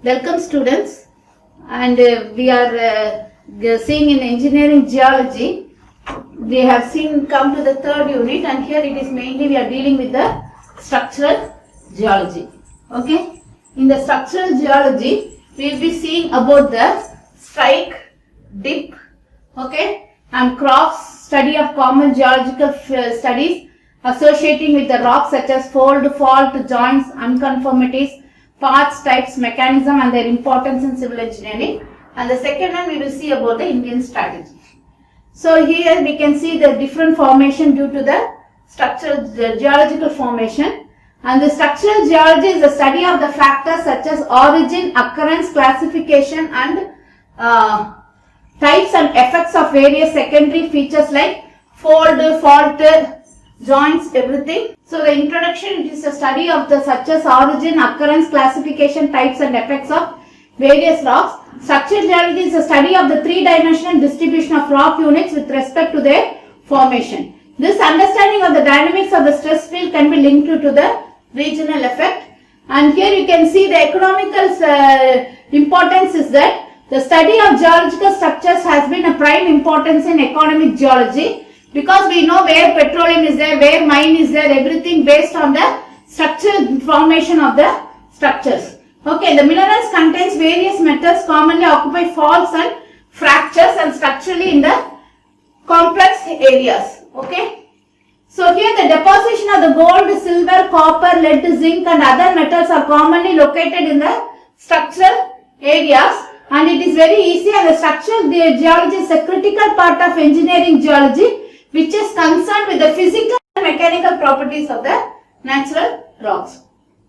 Welcome students, and we are seeing in engineering geology. We have come to the third unit, and here it is mainly we are dealing with the structural geology. Okay, in the structural geology we will be seeing about the strike, dip, okay, and cross, study of common geological studies associating with the rocks such as fold, fault, joints, unconformities, parts, types, mechanism and their importance in civil engineering. And the second one we will see about the Indian strategy. So here we can see the different formation due to the structural geological formation. And the structural geology is the study of the factors such as origin, occurrence, classification and types and effects of various secondary features like fold, fault, joints, everything. So the introduction, it is a study of the such as origin, occurrence, classification, types and effects of various rocks. Structural geology is a study of the three-dimensional distribution of rock units with respect to their formation. This understanding of the dynamics of the stress field can be linked to the regional effect. And here you can see the economical importance is that the study of geological structures has been a prime importance in economic geology, because we know where petroleum is there, where mine is there, everything based on the structural formation of the structures. Okay, the minerals contains various metals commonly occupy faults and fractures and structurally in the complex areas. Okay, so here the deposition of the gold, silver, copper, lead, zinc and other metals are commonly located in the structural areas, and it is very easy, and the structural geology is a critical part of engineering geology, which is concerned with the physical and mechanical properties of the natural rocks.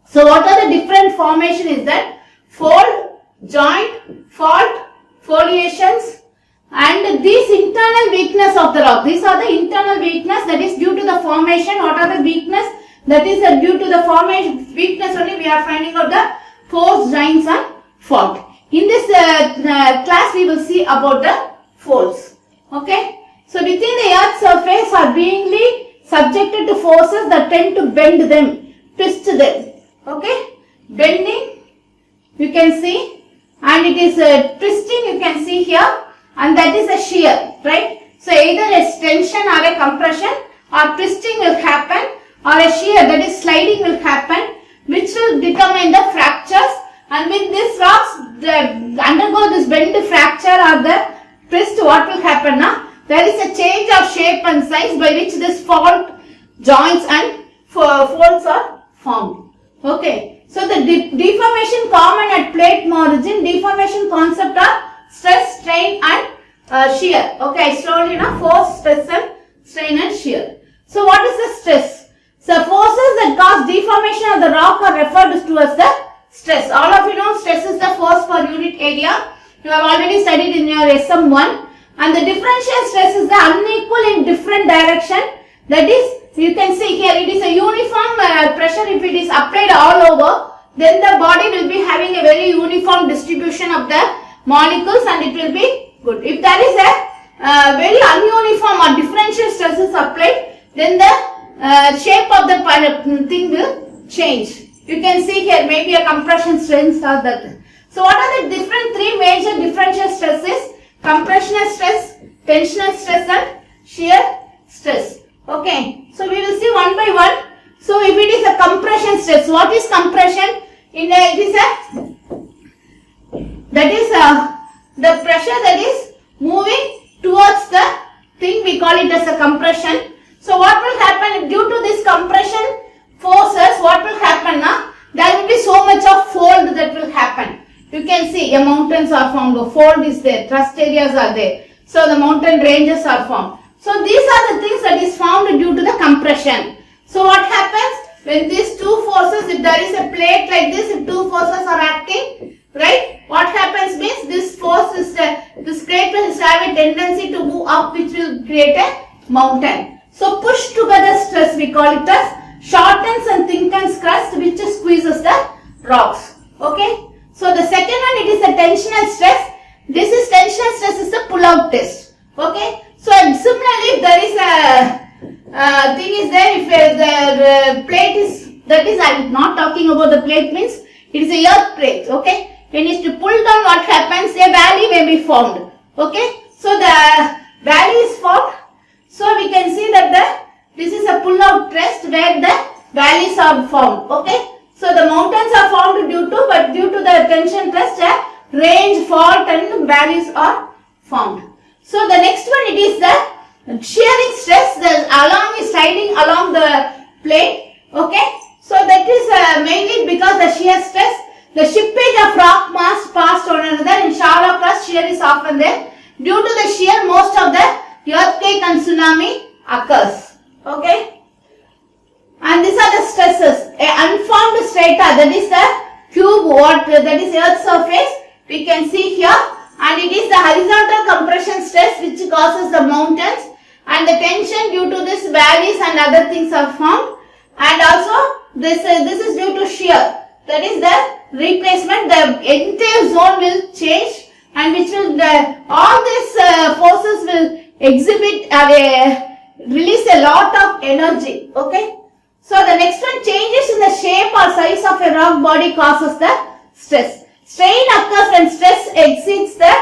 So what are the different formation is that fold, joint, fault, foliations and these internal weakness of the rock. These are the internal weakness that is due to the formation. What are the weakness? That is due to the formation weakness only we are finding out the force, joints and fault. In this class we will see about the folds. Okay. So within the earth's surface are being subjected to forces that tend to bend them, twist them. Okay, bending you can see, and it is twisting you can see here, and that is a shear, right? So either a tension or a compression or twisting will happen, or a shear, that is sliding, will happen, which will determine the fractures. And with these rocks undergo this bend, fracture or the twist, what will happen now? There is a change of shape and size by which this fault, joints and folds are formed. Okay. So the deformation common at plate origin, deformation concept are stress, strain and shear. Okay, I told you now, force, stress and strain and shear. So what is the stress? So forces that cause deformation of the rock are referred to as the stress. All of you know stress is the force per unit area. You have already studied in your SM1. And the differential stress is the unequal in different direction. That is, you can see here it is a uniform pressure. If it is applied all over, then the body will be having a very uniform distribution of the molecules and it will be good. If there is a very ununiform or differential stress is applied, then the shape of the thing will change. You can see here maybe a compression stress or that. So what are the three major differential stresses? Compressional stress, tensional stress and shear stress. Okay, so we will see one by one. So if it is a compression stress, what is compression? That is the pressure that is moving towards the thing, we call it as a compression. So what will happen due to this compression forces? What will happen now? There will be so much of fold that will happen. You can see the mountains are formed, the fold is there, thrust areas are there. So the mountain ranges are formed. So these are the things that is formed due to the compression. So what happens when these two forces, if there is a plate like this, if two forces are acting, right? What happens means this force is, this plate will have a tendency to move up, which will create a mountain. So push together stress, we call it as shortens and thickens crust, which squeezes the rocks. Okay. So the second one, it is a tensional stress. This is tensional stress is the pull-out test. Okay. So similarly, if there is a thing is there, if the plate is, that is, I am not talking about the plate, means it is a earth plate. Okay. when it is pulled down, what happens? A valley may be formed. Okay, so the valley is formed. So we can see that this is a pull-out crest where the valleys are formed. Okay, so the mountains are formed due to the tension crest, range, fault, and valleys are formed. So the next one, it is the shearing stress. The along is sliding along the plane. Okay, so that is mainly because the shear stress. The shippage of rock mass passed on another. In shallow crust, shear is often there. Due to the shear, most of the earthquake and tsunami occurs. Okay, and these are the stresses. A unformed strata, that is the cube, that is Earth's surface, we can see here, and it is the horizontal compression stress which causes the mountains, and the tension due to this valleys and other things are formed, and also this is due to shear, that is the replacement. The entire zone will change, and which will all these forces will exhibit release a lot of energy. Okay, so the next one, changes in the shape or size of a rock body causes the stress. Strain occurs when stress exceeds the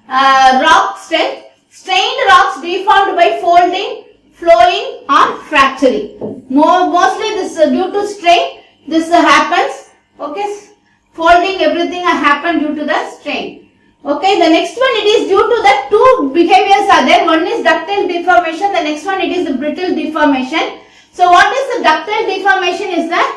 rock strength. Strained rocks deformed by folding, flowing, or fracturing. Mostly this due to strain, this happens. Okay, folding, everything happen due to the strain. Okay, the next one, it is due to the two behaviors are there. One is ductile deformation, the next one, it is the brittle deformation. So what is the ductile deformation? Is that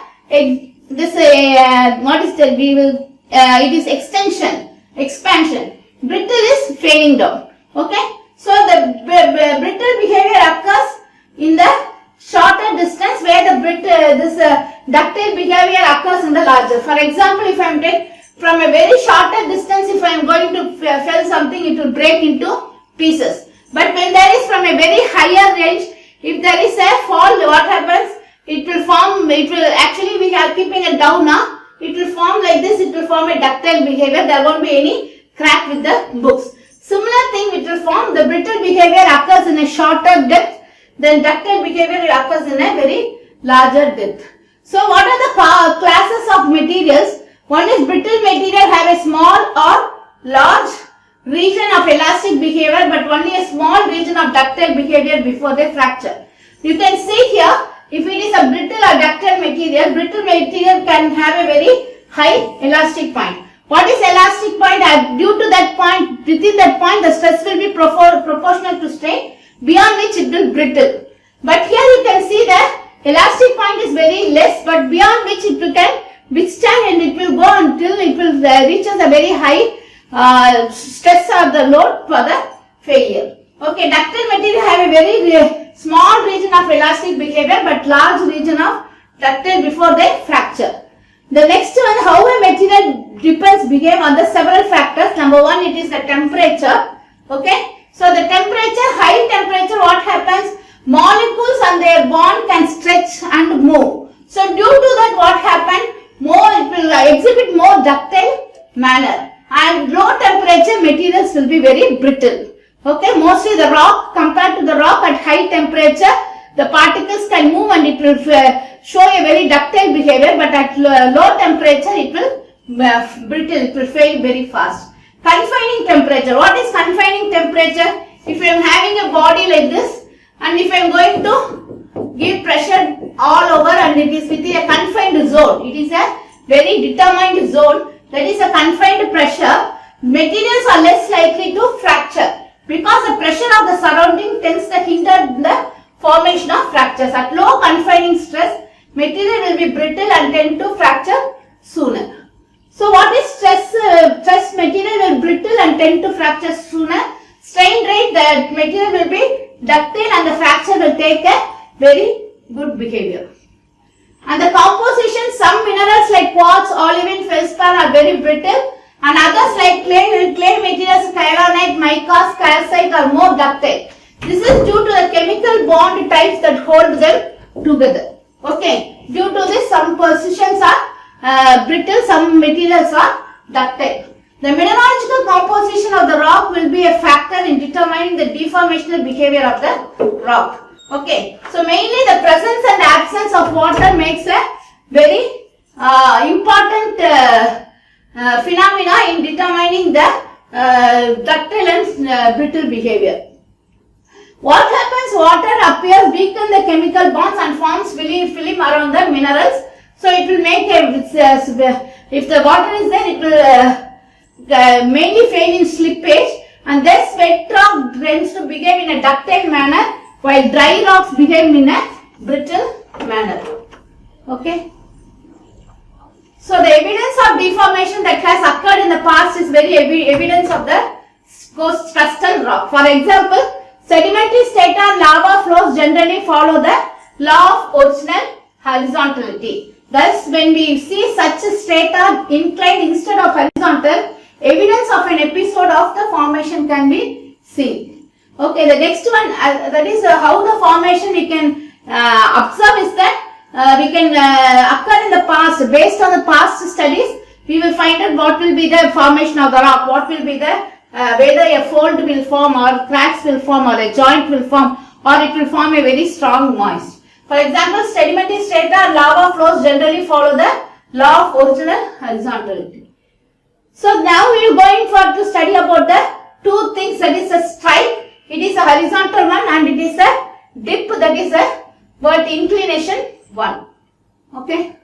what is the it is expansion. Brittle is failing down. Okay, so the brittle behavior occurs in the shorter distance, where the ductile behavior occurs in the larger. For example, if I am take from a very shorter distance, if I am going to fell something, it will break into pieces. But when there is from a very higher range, if there is a fall, what happens? It will form, we are keeping it down now, it will form like this, it will form a ductile behavior, there won't be any crack with the books. Similar thing, it will form, the brittle behavior occurs in a shorter depth, then ductile behavior occurs in a very larger depth. So what are the classes of materials? One is brittle material have a small or large region of elastic behavior, but only a small region of ductile behavior before they fracture. You can see here, if it is a brittle or ductile material can have a very high elastic point. What is elastic point? Due to that point, within that point, the stress will be proportional to strain, beyond which it will brittle. But here you can see that elastic point is very less, but beyond which it can withstand, and it will go until it will reaches a very high stress or the load for the failure. Okay, ductile material have a very small region of elastic behavior, but large region of ductile before they fracture. The next one, how a material behave on the several factors. Number one, it is the temperature. Okay, so the temperature, high temperature, what happens? Molecules and their bond can stretch and move. So due to that, what happened? It will exhibit more ductile manner, and low temperature materials will be very brittle. Okay, mostly the rock, compared to the rock at high temperature, the particles can move and it will show a very ductile behavior, but at low temperature it will brittle, it will fail very fast. Confining temperature. What is confining temperature? If I am having a body like this, and if I am going to give pressure all over, and it is within a confined zone, it is a very determined zone, that is a confined pressure, materials are less likely to fracture, because the pressure of the surrounding tends to hinder the formation of fractures. At low confining stress, material will be brittle and tend to fracture sooner. So what is stress? Stress material will brittle and tend to fracture sooner. Strain rate, the material will be ductile and the fracture will take a very good behavior. And the composition, some minerals like quartz, olivine, feldspar are very brittle, and others like clay materials, kyanite, mica, calcite are more ductile. This is due to the chemical bond types that hold them together. Okay, due to this, some positions are brittle, some materials are ductile. The mineralogical composition of the rock will be a factor in determining the deformational behavior of the rock. Okay, so mainly the presence and absence of water makes a very important phenomena in determining the ductile and brittle behavior. What happens? Water appears, weaken the chemical bonds and forms film around the minerals. So it will make if the water is there, it will mainly fail in slippage, and thus wet rock tends to behave in a ductile manner, while dry rocks behave in a brittle manner. Okay. So the evidence of deformation that has occurred in the past is very evidence of the crustal rock. For example, sedimentary strata and lava flows generally follow the law of original horizontality. Thus, when we see such a strata inclined instead of horizontal, evidence of an episode of the formation can be seen. Okay, the next one, that is how the formation we can observe is that we can occur in the past. Based on the past studies, we will find out what will be the formation of the rock, what will be the whether a fold will form or cracks will form or a joint will form or it will form a very strong moist. For example, sedimentary strata and lava flows generally follow the law of original horizontality. So now we are going to study about the two things, that is a strike, it is a horizontal one, and it is a dip, that is a vertical inclination one. Okay.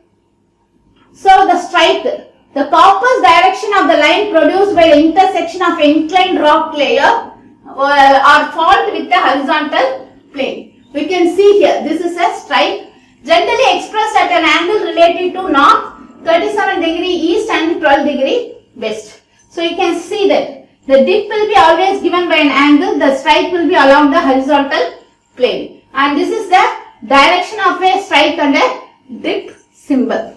So the strike, the compass direction of the line produced by the intersection of inclined rock layer or fault with the horizontal plane. We can see here, this is a strike generally expressed at an angle related to north, 37 degree east and 12 degree west. So you can see that the dip will be always given by an angle, the strike will be along the horizontal plane, and this is the direction of a strike and a dip symbol.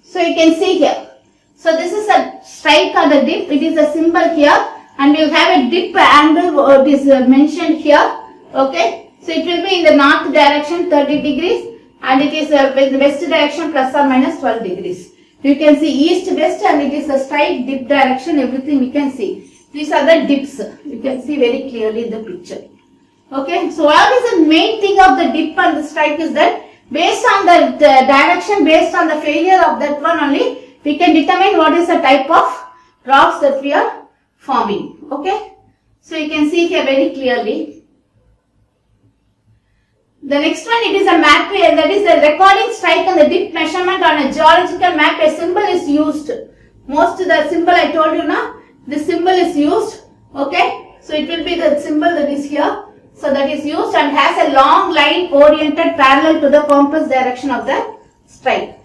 So you can see here. So this is a strike or the dip. It is a symbol here, and we will have a dip angle. It is mentioned here. Okay. So it will be in the north direction 30 degrees, and it is in the west direction plus or minus 12 degrees. You can see east west, and it is a strike dip direction. Everything we can see. These are the dips. You can see very clearly in the picture. Okay. So what is the main thing of the dip and the strike is that based on the direction, based on the failure of that one only, we can determine what is the type of rocks that we are forming. Okay. So you can see here very clearly. The next one, it is a map, that is the recording strike and the dip measurement on a geological map. A symbol is used. Most of the symbol I told you now, the symbol is used. Okay. So it will be the symbol that is here. So that is used and has a long line oriented parallel to the compass direction of the strike.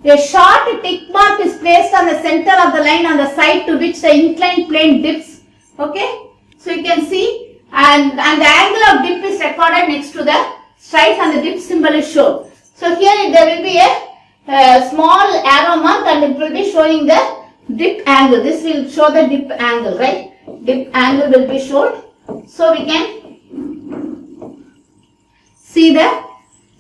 A short tick mark is placed on the center of the line on the side to which the inclined plane dips. Okay. So you can see, and the angle of dip is recorded next to the strike and the dip symbol is shown. So here there will be a small arrow mark and it will be showing the dip angle. This will show the dip angle, right? Dip angle will be shown. So we can see the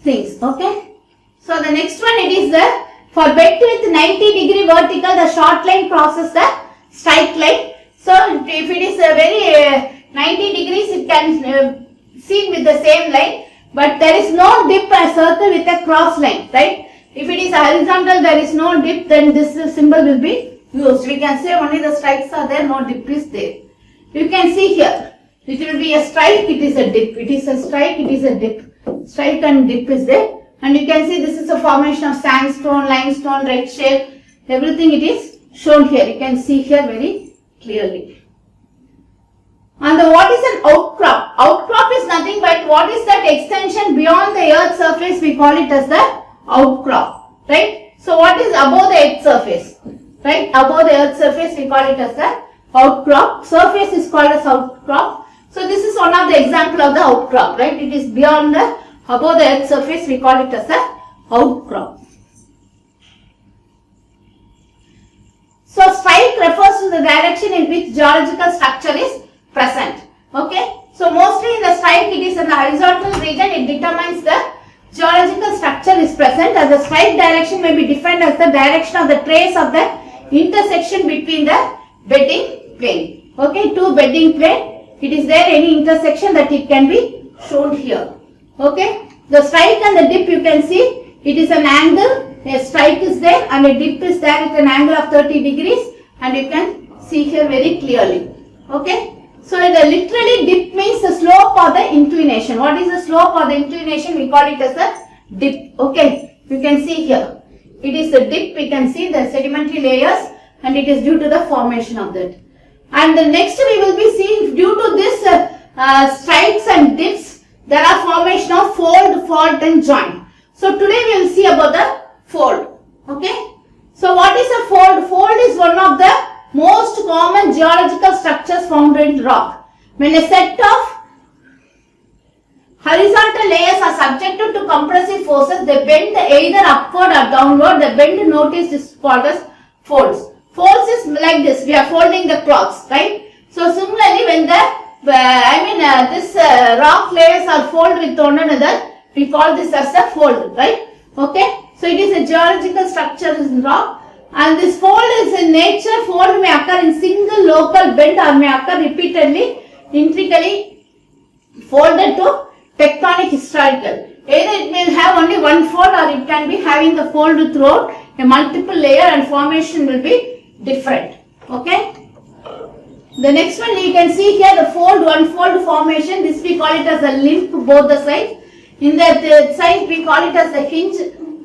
things. Okay. So the next one, it is the for bed with 90 degree vertical, the short line crosses the strike line. So if it is a very 90 degrees, it can seen with the same line, but there is no dip and circle with a cross line, right? If it is horizontal, there is no dip, then this symbol will be used. We can say only the strikes are there, no dip is there. You can see here. It will be a strike, it is a dip. It is a strike, it is a dip. Strike and dip is there. And you can see this is a formation of sandstone, limestone, red shale. Everything it is shown here. You can see here very clearly. And what is an outcrop? Outcrop is nothing but what is that extension beyond the earth surface? We call it as the outcrop. Right? So what is above the earth surface? Right? Above the earth surface we call it as the outcrop. Surface is called as outcrop. So this is one of the example of the outcrop, right? It is beyond the, above the earth surface, we call it as a outcrop. So strike refers to the direction in which geological structure is present. Okay. So mostly in the strike, it is in the horizontal region, it determines the geological structure is present, as the strike direction may be defined as the direction of the trace of the intersection between the bedding plane. Okay, two bedding plane. It is there any intersection that it can be shown here. Okay. The strike and the dip you can see it is an angle, a strike is there and a dip is there at an angle of 30 degrees, and you can see here very clearly. Okay. So the literally dip means the slope or the inclination. What is the slope or the inclination? We call it as a dip. Okay. You can see here. It is a dip. We can see the sedimentary layers, and it is due to the formation of that. And the next we will be seeing, due to this strikes and dips, there are formation of fold, fault and joint. So today we will see about the fold. Okay. So what is a fold? Fold is one of the most common geological structures found in rock. When a set of horizontal layers are subjected to compressive forces, they bend either upward or downward. The bend noticed is called as folds. Folds is like this. We are folding the cloths, right? So similarly, when the this rock layers are folded with one another, we call this as a fold, right? Okay. So it is a geological structure in rock. And this fold is in nature. Fold may occur in single local bend or may occur repeatedly, intricately folded to tectonic historical. Either it may have only one fold or it can be having the fold throughout a multiple layer, and formation will be different. Okay. The next one you can see here, the fold, one fold formation. This we call it as a limb both the sides. In the side we call it as the hinge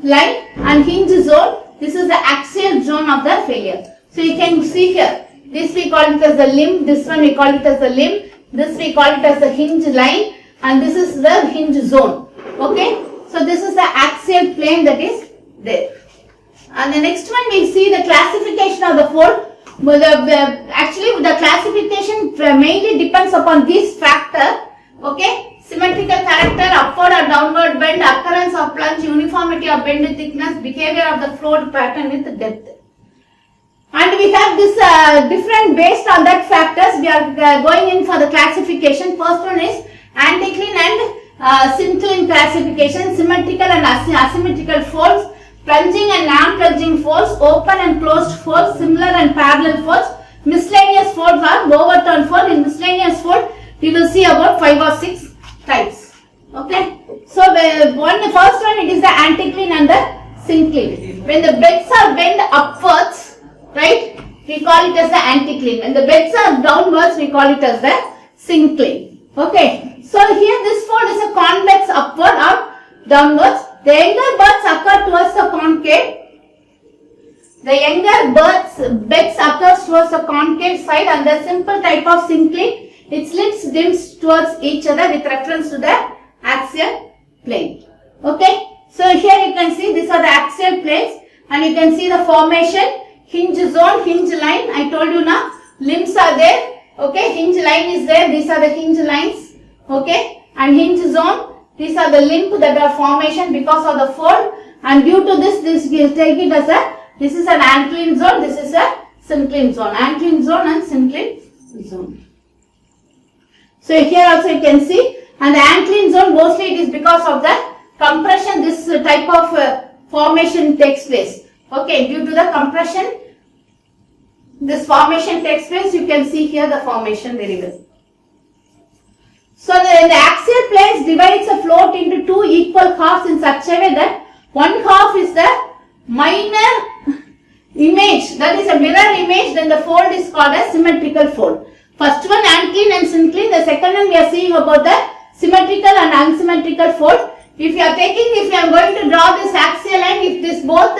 line and hinge zone. This is the axial zone of the failure. So you can see here, this we call it as the limb, this one we call it as the limb, this we call it as the hinge line, and this is the hinge zone. Okay. So this is the axial plane that is there. And the next one we see the classification of the fold. Actually the classification mainly depends upon this factor. Okay. Symmetrical character, upward or downward bend, occurrence of plunge, uniformity of bend thickness, behavior of the fold pattern with depth. And we have this different based on that factors. We are going in for the classification. First one is anticline and syncline classification, symmetrical and asymmetrical folds, plunging and non-plunging folds, open and closed folds, similar and parallel folds, miscellaneous folds or overturned fold. In miscellaneous fold, we will see about 5 or 6 types. Okay. So the first one, it is the anticline and the syncline. When the beds are bent upwards, right, we call it as the anticline. When the beds are downwards, we call it as the syncline. Okay. So here this fold is a convex upward or downwards. The younger buds occur towards the concave. The younger beds occurs towards the concave side, and the simple type of syncline, it slits dims towards each other with reference to the axial plane. Okay. So here you can see these are the axial planes, and you can see the formation, hinge zone, hinge line. I told you now, limbs are there. Okay. Hinge line is there. These are the hinge lines. Okay. And hinge zone, these are the limb that are formation because of the fold. And due to this will take it as this is an anticline zone, this is a syncline zone. Anticline zone and syncline zone. So here also you can see, and the anticline zone mostly it is because of the compression, this type of formation takes place. Okay, due to the compression, this formation takes place. You can see here the formation very well. So the axial planes divides a float into two equal halves in such a way that one half is the minor image, that is a mirror image, then the fold is called a symmetrical fold. First one anticline and syncline, the second one we are seeing about the symmetrical and unsymmetrical fold. If you are going to draw this axial line, if this both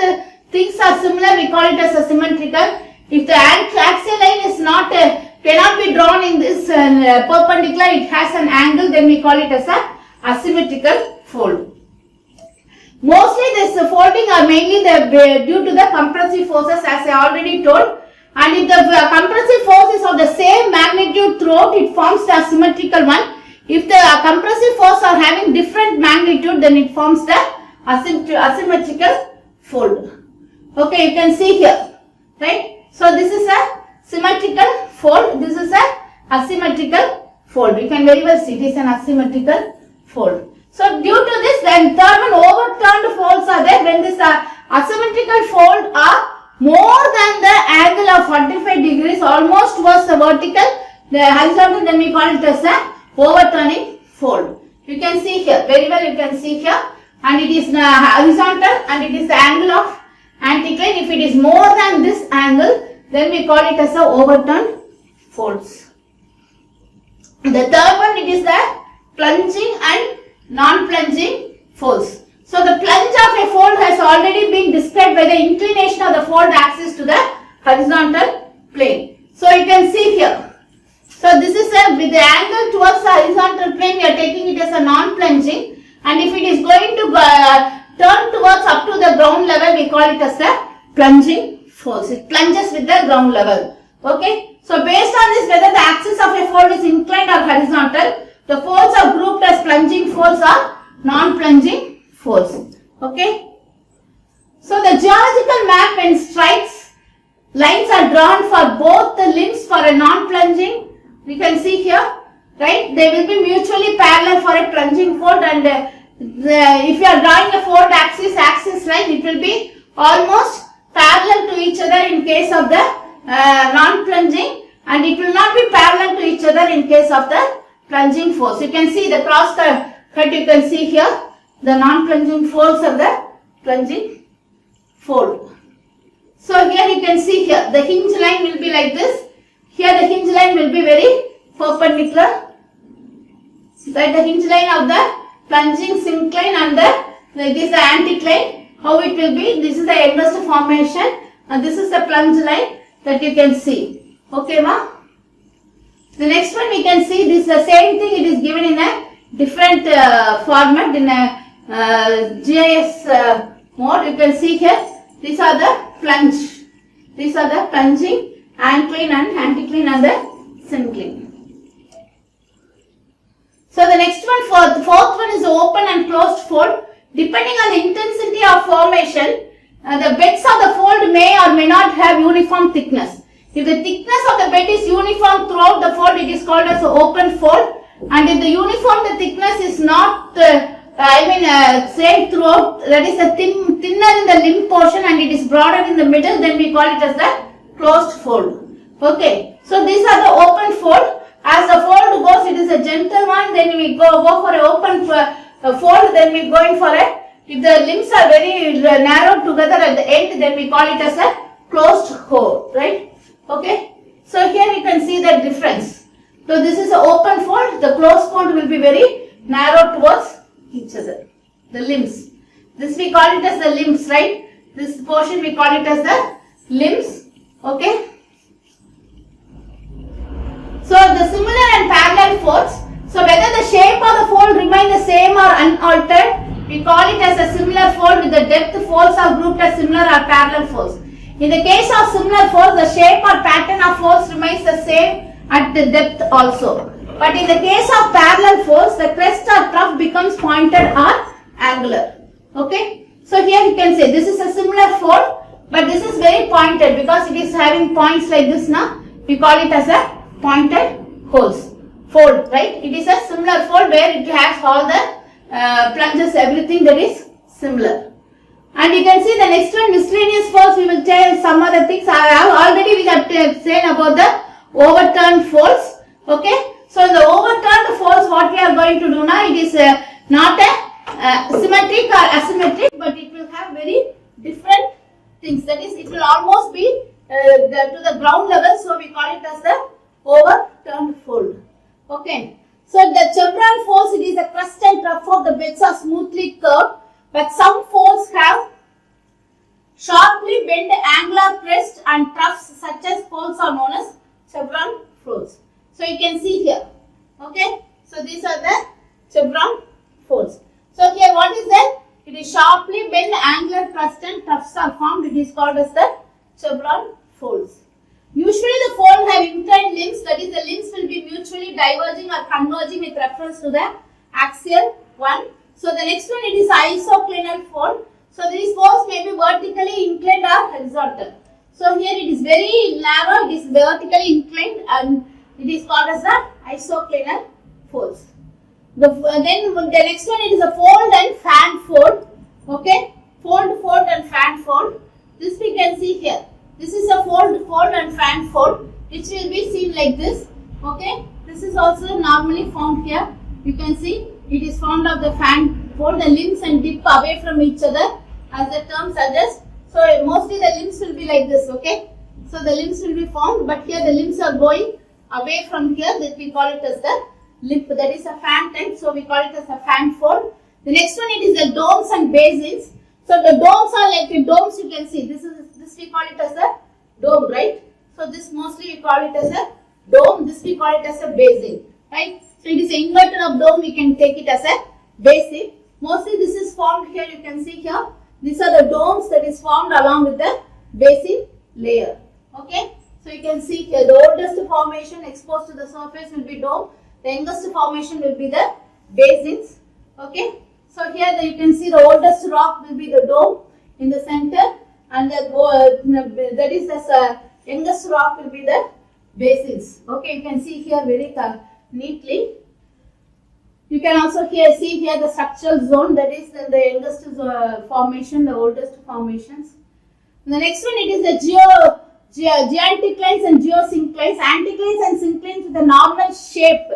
things are similar, we call it as a symmetrical. If the axial line is not cannot be drawn in this perpendicular, it has an angle, then we call it as a asymmetrical fold. Mostly this folding are mainly due to the compressive forces, as I already told. And if the compressive force is of the same magnitude throughout, it forms the symmetrical one. If the compressive force are having different magnitude, then it forms the asymmetrical fold. Okay, you can see here, right? So this is a symmetrical fold, this is a asymmetrical fold. You can very well see this is an asymmetrical fold. So due to this, then third one, overturned folds are there. When this asymmetrical fold are more than the angle of 45 degrees, almost towards the vertical, the horizontal, then we call it as a overturning fold. You can see here, very well you can see here. and it is horizontal and it is the angle of anticline. If it is more than this angle, then we call it as a overturned folds. The third one, it is the plunging and non-plunging folds. So the plunge of a fold has already been described by the inclination of the fold axis to the horizontal plane. So you can see here. So this is with the angle towards the horizontal plane, we are taking it as a non-plunging, and if it is going to turn towards up to the ground level, we call it as a plunging folds. It plunges with the ground level. Okay. So based on this, whether the axis of a fold is inclined or horizontal, the folds are grouped as plunging folds or non-plunging folds. Okay. So the geological map and strikes lines are drawn for both the limbs for a non-plunging. We can see here, right? They will be mutually parallel for a plunging fold, and if you are drawing a fold axis line, it will be almost parallel to each other in case of the non-plunging, and it will not be parallel to each other in case of the plunging folds. You can see the cross cut, you can see here the non-plunging folds of the plunging fold. So here you can see here the hinge line will be like this. Here the hinge line will be very perpendicular. Right, the hinge line of the plunging syncline and this is the anticline. How it will be? This is the Edward formation and this is the plunge line that you can see. Okay, ma? The next one we can see this the same thing. It is given in a different format in a GIS mode. You can see here. These are the plunge. These are the plunging, incline and anticline and the syncline. So the next one, the fourth one is the open and closed fold. Depending on the intensity of formation, the beds of the fold may or may not have uniform thickness. If the thickness of the bed is uniform throughout the fold, it is called as an open fold. And if the the thickness is not same throughout, that is the thinner in the limb portion and it is broader in the middle, then we call it as the closed fold. Okay, so these are the open fold. As the fold goes, it is a gentle one. Then we go for an open fold. Then we going for a. If the limbs are very narrow together at the end, then we call it as a closed fold, right? Okay. So here you can see the difference. So this is an open fold. The closed fold will be very narrow towards each other. The limbs. This we call it as the limbs, right? This portion we call it as the limbs. Okay. So the similar and parallel folds. So whether the shape of the fold remain the same or unaltered, we call it as a similar fold with the depth folds are grouped as similar or parallel folds. In the case of similar folds, the shape or pattern of folds remains the same at the depth also. But in the case of parallel folds, the crest or trough becomes pointed or angular. Okay. So here you can say this is a similar fold, but this is very pointed because it is having points like this now. We call it as a pointed fold, right? It is a similar fold where it has all the plunges, everything that is similar. And you can see the next one, miscellaneous folds. We will tell some other things. We have said about the overturned folds. Okay. So in the overturned folds, what we are going to do now, it is not a symmetric or asymmetric, but it will have very different things. That is, it will almost be to the ground level. So we call it as the overturned fold. Okay. So the chevron folds, it is a crest and trough of the beds are smoothly curved, but some folds have sharply bent angular crest and troughs. Such as folds are known as chevron folds. So you can see here. Okay. So these are the chevron folds. So here what is that? It is sharply bent angular crest and troughs are formed. It is called as the chevron folds. Usually the fold have inclined limbs, that is the limbs will be mutually diverging or converging with reference to the axial one. So the next one, it is isoclinal fold. So these folds may be vertically inclined or horizontal. So here it is very narrow, it is vertically inclined and it is called as the isoclinal folds. Then the next one, it is a fold and fan fold. Okay, fold and fan fold. This we can see here. This is a fold and fan fold, which will be seen like this. Okay, this is also normally found here. You can see it is formed of the fan fold the limbs and dip away from each other, as the term suggests. So mostly the limbs will be like this, okay. So the limbs will be formed, but here the limbs are going away from here, that we call it as the lip. That is a fan type, so we call it as a fan fold. The next one, it is the domes and basins. So the domes are like the domes, you can see. This we call it as a dome, right? So this mostly we call it as a dome. This we call it as a basin, right? So it is an inverted of dome. We can take it as a basin. Mostly this is formed here. You can see here. These are the domes that is formed along with the basin layer. Okay. So you can see here the oldest formation exposed to the surface will be dome. The youngest formation will be the basins. Okay. So here you can see the oldest rock will be the dome in the center, and that is the youngest rock will be the basins. Okay, you can see here very neatly. You can also see here the structural zone, that is the youngest formation, the oldest formations. The next one, it is the geanticlines and geosynclines. Anticlines and synclines with a normal shape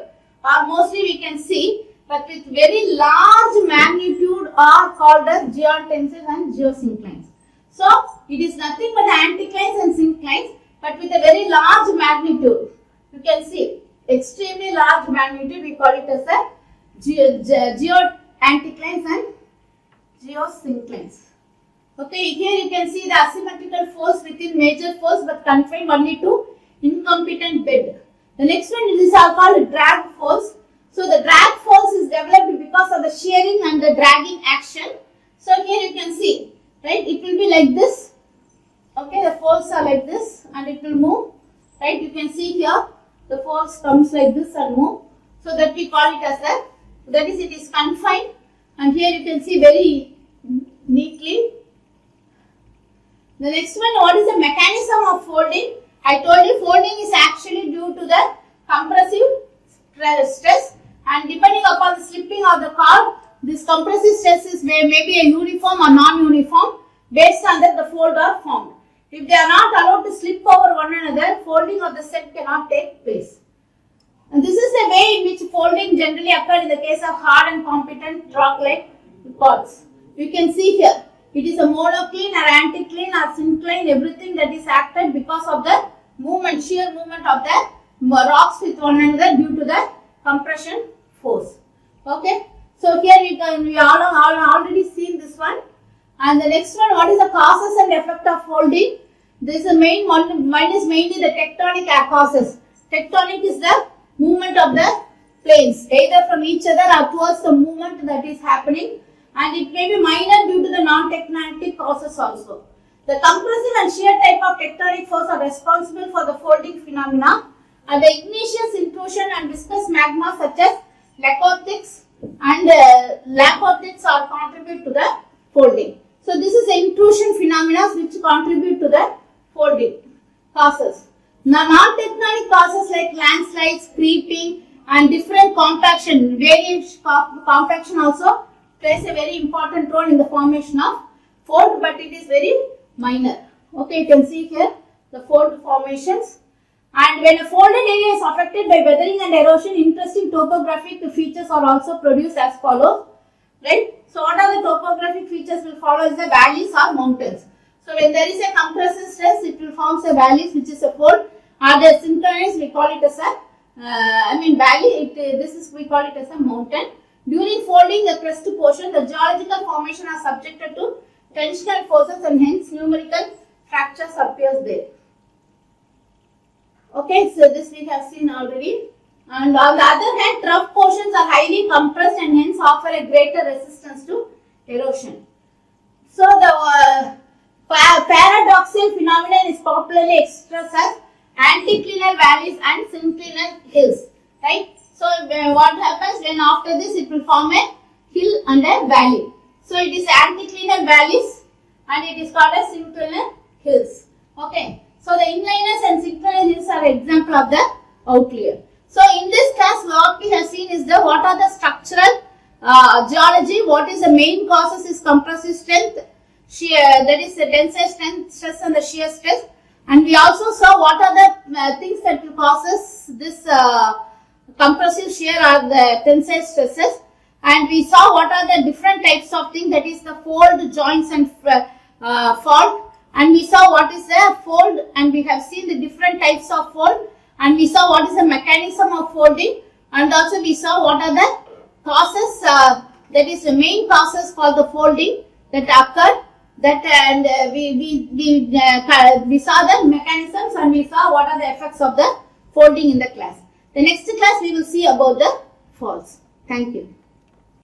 are mostly we can see, but with very large magnitude are called as geotenses and geosynclines. So it is nothing but anticlines and synclines, but with a very large magnitude. You can see extremely large magnitude, we call it as a geoanticlines and geosynclines. Okay, here you can see the asymmetrical force within major force, but confined only to incompetent bed. The next one is called drag force. So the drag force is developed because of the shearing and the dragging action. So here you can see, right, it will be like this. Okay, the force are like this and it will move, right. You can see here the force comes like this and move. So that we call it as a, that is, it is confined, and here you can see very neatly. The next one, what is the mechanism of folding? I told you folding is actually due to the compressive stress, and depending upon the slipping of the cord, this compressive stress is may be a uniform or non-uniform based on that the fold are formed. If they are not allowed to slip over one another, folding of the set cannot take place. And this is the way in which folding generally occurs in the case of hard and competent rock-like cords. You can see here, it is a monocline or anticline or syncline, everything that is acted because of the movement, shear movement of the rocks with one another due to the compression force. Okay, so here we all already seen this one. And the next one, what is the causes and effect of folding? This is the main one is mainly the tectonic causes. Tectonic is the movement of the planes, either from each other or towards the movement that is happening, and it may be minor due to the non-tectonic causes also. The compressive and shear type of tectonic force are responsible for the folding phenomena, and the igneous intrusion and viscous magma such as lacothics and lacothics are contribute to the folding. So this is the intrusion phenomena which contribute to the folding causes. Now non-tectonic causes like landslides, creeping and different compaction, various compaction also plays a very important role in the formation of fold, but it is very minor. Okay, you can see here the fold formations. And when a folded area is affected by weathering and erosion, interesting topographic features are also produced as follows, right? So what are the topographic features will follow is the valleys or mountains. So when there is a compressive stress, it will form a valleys which is a fold, or the synchronized we call it as a valley, we call it as a mountain. During folding the crest portion, the geological formation are subjected to tensional forces and hence numerical fractures appears there. Okay, so this we have seen already. And on the other hand, trough portions are highly compressed and hence offer a greater resistance to erosion. So the paradoxal phenomenon is popularly expressed as anticlinal valleys and synclinal hills, right? So what happens when after this it will form a hill and a valley. So it is anticlinal valleys and it is called as synclinal hills. Okay. So the inclinals and synclinal hills are example of the outlier. So in this class what we have seen is what are the structural geology, what is the main causes is compressive strength, shear, that is the tensile strength, stress and the shear stress. And we also saw what are the things that will causes this compressive shear or the tensile stresses. and we saw what are the different types of things, that is the fold, joints and fault, and we saw what is the fold, and we have seen the different types of fold, and we saw what is the mechanism of folding, and also we saw what are the causes, that is the main causes for the folding that occur, that and we saw the mechanisms, and we saw what are the effects of the folding in the class. The next class we will see about the folds. Thank you.